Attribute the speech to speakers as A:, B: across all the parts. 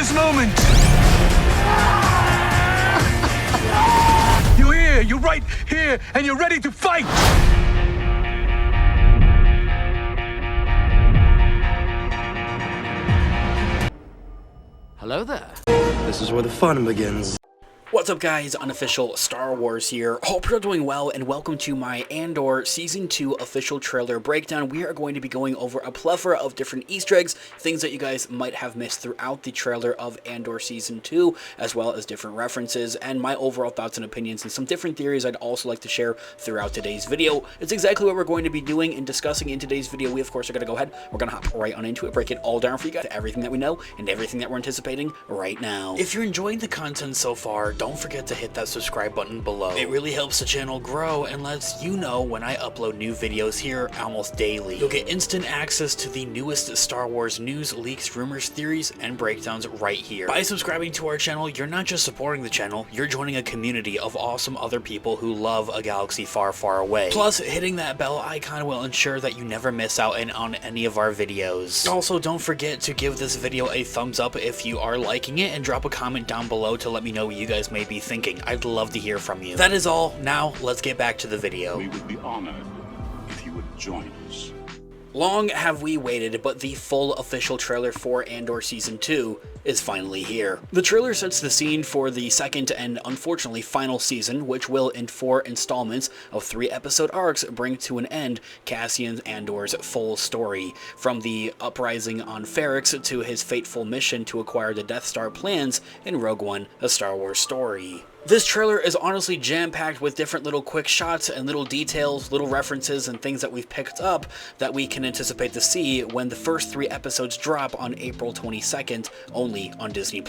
A: this moment. You're here, you're right here, and you're ready to fight.
B: Hello there.
C: This is where the fun begins.
B: What's up guys, Unofficial Star Wars here. Hope you're doing well and welcome to my Andor Season 2 official trailer breakdown. We are going to be going over a plethora of different Easter eggs, things that you guys might have missed throughout the trailer of Andor Season 2, as well as different references and my overall thoughts and opinions and some different theories I'd also like to share throughout today's video. It's exactly what we're going to be doing and discussing in today's video. We of course are going to go ahead, we're going to hop right on into it, break it all down for you guys, everything that we know and everything that we're anticipating right now. If you're enjoying the content so far, don't forget to hit that subscribe button below. It really helps the channel grow and lets you know when I upload new videos here almost daily. You'll get instant access to the newest Star Wars news, leaks, rumors, theories, and breakdowns right here. By subscribing to our channel, you're not just supporting the channel, you're joining a community of awesome other people who love a galaxy far, far away. Plus, hitting that bell icon will ensure that you never miss out on any of our videos. Also, don't forget to give this video a thumbs up if you are liking it and drop a comment down below to let me know what you guys may be thinking. I'd love to hear from you. That is all. Now, let's get back to the video.
D: We would be honored if you would join us.
B: Long have we waited, but the full official trailer for Andor Season 2 is finally here. The trailer sets the scene for the second and unfortunately final season, which will in 4 installments of 3-episode arcs bring to an end Cassian Andor's full story, from the uprising on Ferrix to his fateful mission to acquire the Death Star plans in Rogue One, a Star Wars story. This trailer is honestly jam-packed with different little quick shots and little details, little references, and things that we've picked up that we can anticipate to see when the first 3 episodes drop on April 22nd, only on Disney+.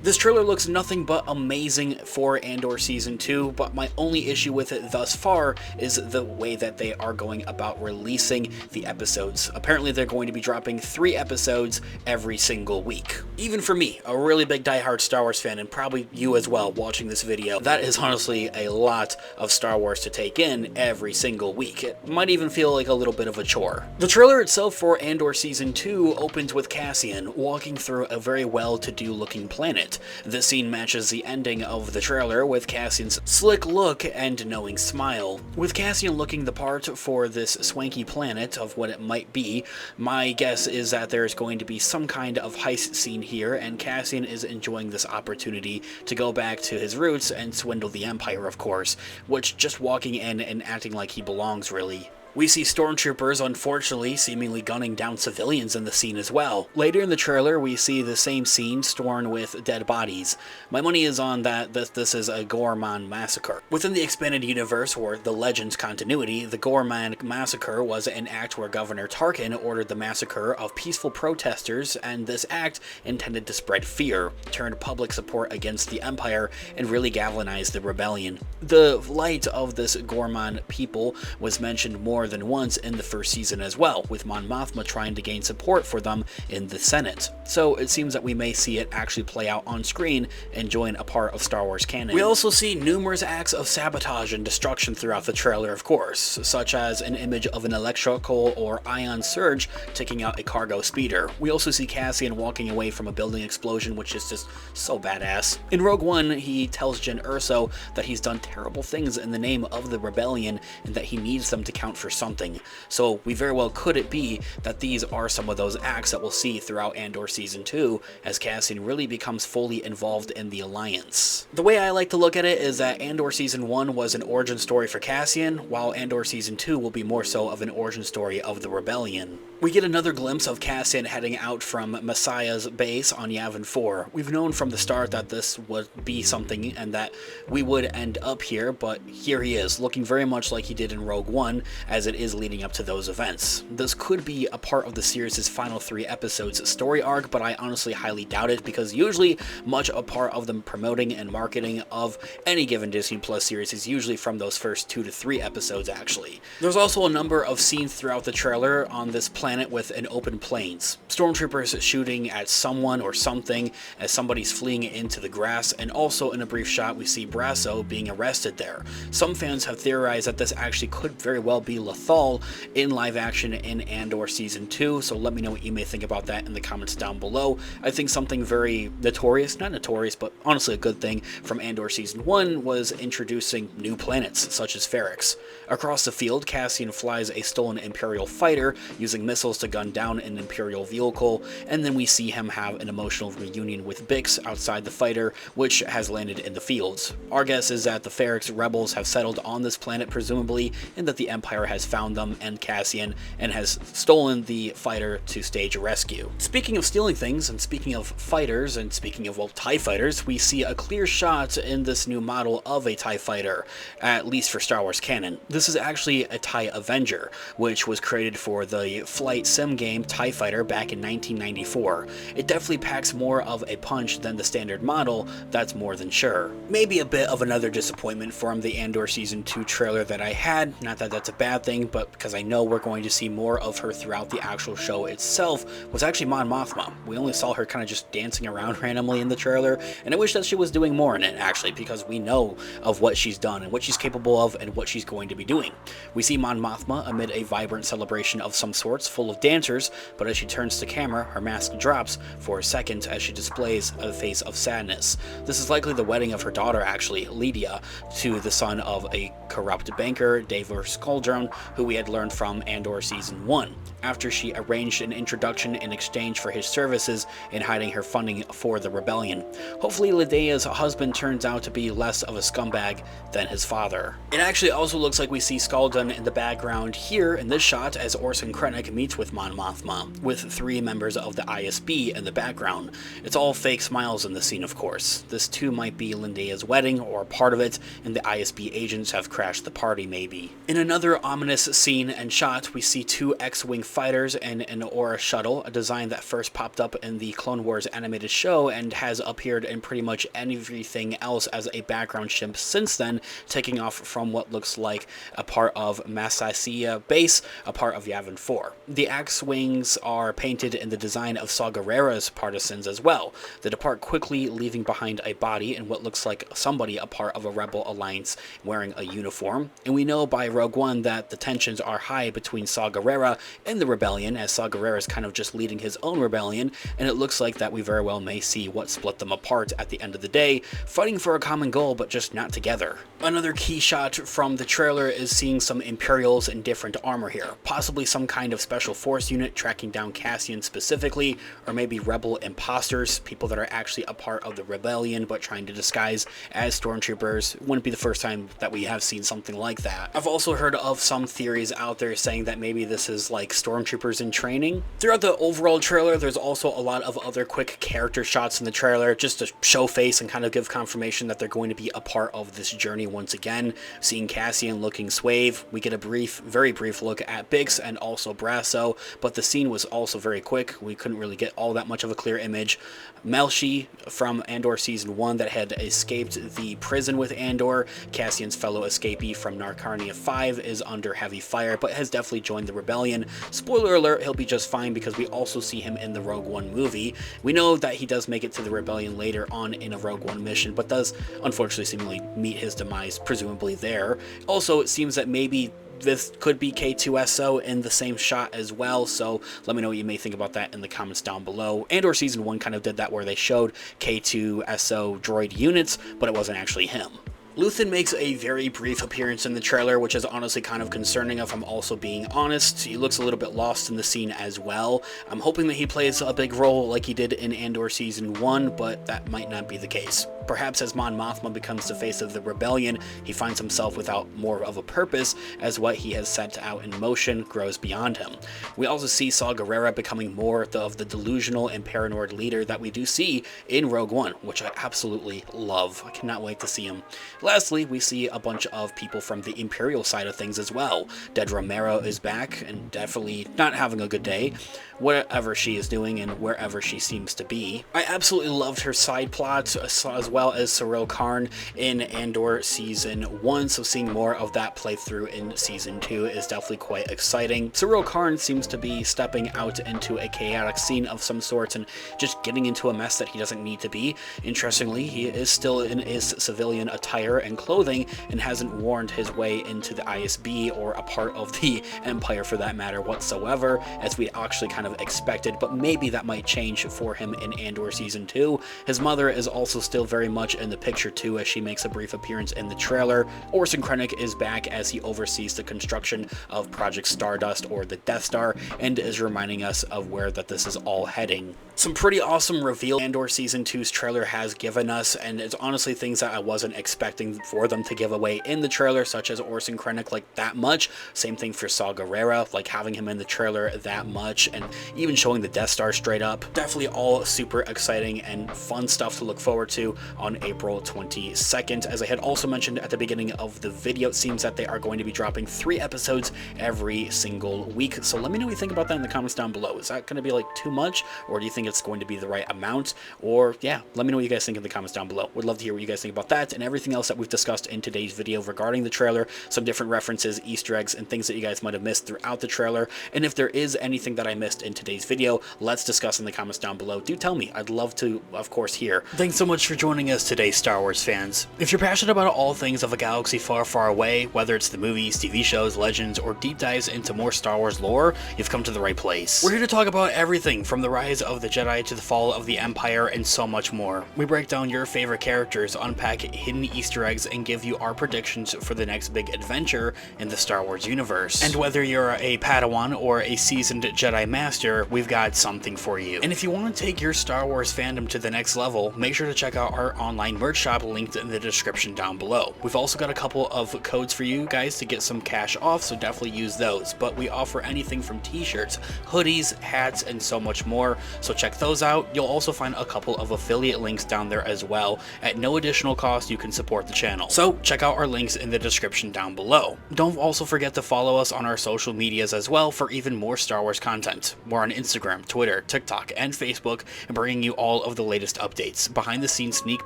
B: This trailer looks nothing but amazing for Andor Season 2, but my only issue with it thus far is the way that they are going about releasing the episodes. Apparently they're going to be dropping 3 episodes every single week. Even for me, a really big diehard Star Wars fan, and probably you as well watching this video, that is honestly a lot of Star Wars to take in every single week. It might even feel like a little bit of a chore. The trailer itself for Andor Season 2 opens with Cassian walking through a very well-to-do looking planet. This scene matches the ending of the trailer with Cassian's slick look and knowing smile. With Cassian looking the part for this swanky planet of what it might be, my guess is that there's going to be some kind of heist scene here, and Cassian is enjoying this opportunity to go back to his roots and swindle the Empire, of course, which just walking in and acting like he belongs, really. We see stormtroopers, unfortunately, seemingly gunning down civilians in the scene as well. Later in the trailer, we see the same scene strewn with dead bodies. My money is on that this is a Gorman massacre. Within the expanded universe, or the Legends continuity, the Gorman massacre was an act where Governor Tarkin ordered the massacre of peaceful protesters, and this act intended to spread fear, turn public support against the Empire, and really galvanize the rebellion. The light of this Gorman people was mentioned more than once in the first season as well, with mothma trying to gain support for them in the Senate. So it seems that we may see it actually play out on screen and join a part of Star Wars canon. We also see numerous acts of sabotage and destruction throughout the trailer, of course, such as an image of an electrical or ion surge taking out a cargo speeder. We also see Cassian walking away from a building explosion, which is just so badass. In Rogue One, he tells Jyn Erso that he's done terrible things in the name of the rebellion and that he needs them to count for something. So we very well could it be that these are some of those acts that we'll see throughout Andor Season 2 as Cassian really becomes fully involved in the Alliance. The way I like to look at it is that Andor Season 1 was an origin story for Cassian, while Andor Season 2 will be more so of an origin story of the rebellion. We get another glimpse of Cassian heading out from Messiah's base on Yavin 4. We've known from the start that this would be something and that we would end up here, but here he is, looking very much like he did in Rogue One, as it is leading up to those events. This could be a part of the series' final 3 episodes story arc, but I honestly highly doubt it, because usually much a part of the promoting and marketing of any given Disney Plus series is usually from those first 2 to 3 episodes, actually. There's also a number of scenes throughout the trailer on this planet with an open plains. Stormtroopers shooting at someone or something as somebody's fleeing into the grass, and also in a brief shot we see Brasso being arrested there. Some fans have theorized that this actually could very well be lethal in live action in Andor Season 2, so let me know what you may think about that in the comments down below. I think something very notorious, not notorious, but honestly a good thing from Andor Season 1 was introducing new planets, such as Ferrix. Across the field, Cassian flies a stolen Imperial fighter, using missiles to gun down an Imperial vehicle, and then we see him have an emotional reunion with Bix outside the fighter, which has landed in the fields. Our guess is that the Ferrix rebels have settled on this planet presumably, and that the Empire has found them and Cassian, and has stolen the fighter to stage a rescue. Speaking of stealing things, and speaking of fighters, and speaking of, well, TIE fighters, we see a clear shot in this new model of a TIE fighter, at least for Star Wars canon. This is actually a TIE Avenger, which was created for the flight sim game TIE Fighter back in 1994. It definitely packs more of a punch than the standard model, that's more than sure. Maybe a bit of another disappointment from the Andor Season 2 trailer that I had, not that that's a bad thing, but because I know we're going to see more of her throughout the actual show itself, was actually Mon Mothma. We only saw her kind of just dancing around randomly in the trailer, and I wish that she was doing more in it actually, because we know of what she's done and what she's capable of and what she's going to be doing. We see Mon Mothma amid a vibrant celebration of some sorts full of dancers, but as she turns to camera, her mask drops for a second as she displays a face of sadness. This is likely the wedding of her daughter actually, Lydia, to the son of a corrupt banker, Davor Skaldron, who we had learned from Andor Season 1, after she arranged an introduction in exchange for his services in hiding her funding for the rebellion. Hopefully Lydia's husband turns out to be less of a scumbag than his father. It actually also looks like we see Skaldron in the background here in this shot as Orson Krennic meets with Mon Mothma, with 3 members of the ISB in the background. It's all fake smiles in the scene, of course. This too might be Lydia's wedding, or part of it, and the ISB agents have crashed the party maybe. In another ominous scene and shot, we see 2 X-Wing fighters and an Aura shuttle, a design that first popped up in the Clone Wars animated show and has appeared in pretty much everything else as a background ship since then, taking off from what looks like a part of Massacia base, a part of Yavin 4. The X-Wings are painted in the design of Saw Gerrera's partisans as well. They depart quickly, leaving behind a body and what looks like somebody a part of a Rebel Alliance wearing a uniform, and we know by Rogue One that the tensions are high between Saw Gerrera and the Rebellion, as Saw Gerrera is kind of just leading his own rebellion, and it looks like that we very well may see what split them apart at the end of the day, fighting for a common goal but just not together. Another key shot from the trailer is seeing some Imperials in different armor here, possibly some kind of special force unit tracking down Cassian specifically, or maybe rebel imposters, people that are actually a part of the rebellion but trying to disguise as stormtroopers. Wouldn't be the first time that we have seen something like that. I've also heard of some theories out there saying that maybe this is like stormtroopers in training. Throughout the overall trailer, there's also a lot of other quick character shots in the trailer just to show face and kind of give confirmation that they're going to be a part of this journey once again. Seeing Cassian looking suave, we get a very brief look at Bix and also Brasso, but the scene was also very quick. We couldn't really get all that much of a clear image. Melshi from Andor Season 1 that had escaped the prison with Andor, Cassian's fellow escapee from Narcarnia 5, is under heavy fire but has definitely joined the rebellion. Spoiler alert, he'll be just fine because we also see him in the Rogue One movie. We know that he does make it to the rebellion later on in a Rogue One mission, but does unfortunately seemingly meet his demise presumably there. Also, it seems that maybe this could be K2SO in the same shot as well, so let me know what you may think about that in the comments down below. Andor Season 1 kind of did that where they showed K2SO droid units, but it wasn't actually him. Luthen makes a very brief appearance in the trailer, which is honestly kind of concerning if I'm also being honest. He looks a little bit lost in the scene as well. I'm hoping that he plays a big role like he did in Andor Season 1, but that might not be the case. Perhaps as Mon Mothma becomes the face of the rebellion, he finds himself without more of a purpose as what he has set out in motion grows beyond him. We also see Saw Gerrera becoming more of the delusional and paranoid leader that we do see in Rogue One, which I absolutely love. I cannot wait to see him. Lastly, we see a bunch of people from the Imperial side of things as well. Dedra Meero is back and definitely not having a good day, whatever she is doing and wherever she seems to be. I absolutely loved her side plot as well well as Cyril Karn in Andor Season 1, so seeing more of that playthrough in Season 2 is definitely quite exciting. Cyril Karn seems to be stepping out into a chaotic scene of some sorts and just getting into a mess that he doesn't need to be. Interestingly, he is still in his civilian attire and clothing and hasn't warned his way into the ISB or a part of the Empire for that matter whatsoever, as we actually kind of expected, but maybe that might change for him in Andor Season 2. His mother is also still very much in the picture too, as she makes a brief appearance in the trailer. Orson Krennic is back as he oversees the construction of Project Stardust, or the Death Star, and is reminding us of where that this is all heading. Some pretty awesome reveal Andor Season 2's trailer has given us, and it's honestly things that I wasn't expecting for them to give away in the trailer, such as Orson Krennic like that much. Same thing for Saw Gerrera, like having him in the trailer that much, and even showing the Death Star straight up. Definitely all super exciting and fun stuff to look forward to on April 22nd. As I had also mentioned at the beginning of the video, it seems that they are going to be dropping 3 episodes every single week, so let me know what you think about that in the comments down below. Is that going to be like too much, or do you think it's going to be the right amount? Or yeah, let me know what you guys think in the comments down below. Would love to hear what you guys think about that and everything else that we've discussed in today's video regarding the trailer, some different references, Easter eggs, and things that you guys might have missed throughout the trailer. And if there is anything that I missed in today's video, let's discuss in the comments down below. Do tell me. I'd love to, of course, hear. Thanks so much for joining us today, Star Wars fans. If you're passionate about all things of a galaxy far, far away, whether it's the movies, TV shows, legends, or deep dives into more Star Wars lore, you've come to the right place. We're here to talk about everything from the rise of the Jedi to the fall of the Empire and so much more. We break down your favorite characters, unpack hidden Easter eggs, and give you our predictions for the next big adventure in the Star Wars universe. And whether you're a Padawan or a seasoned Jedi Master, we've got something for you. And if you want to take your Star Wars fandom to the next level, make sure to check out our online merch shop linked in the description down below. We've also got a couple of codes for you guys to get some cash off, so definitely use those. But we offer anything from t-shirts, hoodies, hats, and so much more, so check those out. You'll also find a couple of affiliate links down there as well. At no additional cost, you can support the channel. So check out our links in the description down below. Don't also forget to follow us on our social medias as well for even more Star Wars content. We're on Instagram, Twitter, TikTok, and Facebook, and bringing you all of the latest updates, behind the scenes sneak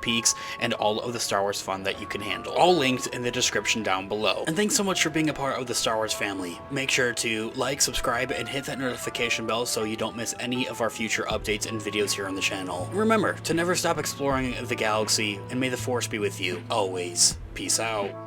B: peeks, and all of the Star Wars fun that you can handle. All linked in the description down below. And thanks so much for being a part of the Star Wars family. Make sure to like, subscribe, and hit that notification bell so you don't miss any of our future updates and videos here on the channel. Remember to never stop exploring the galaxy, and may the Force be with you always. Peace out.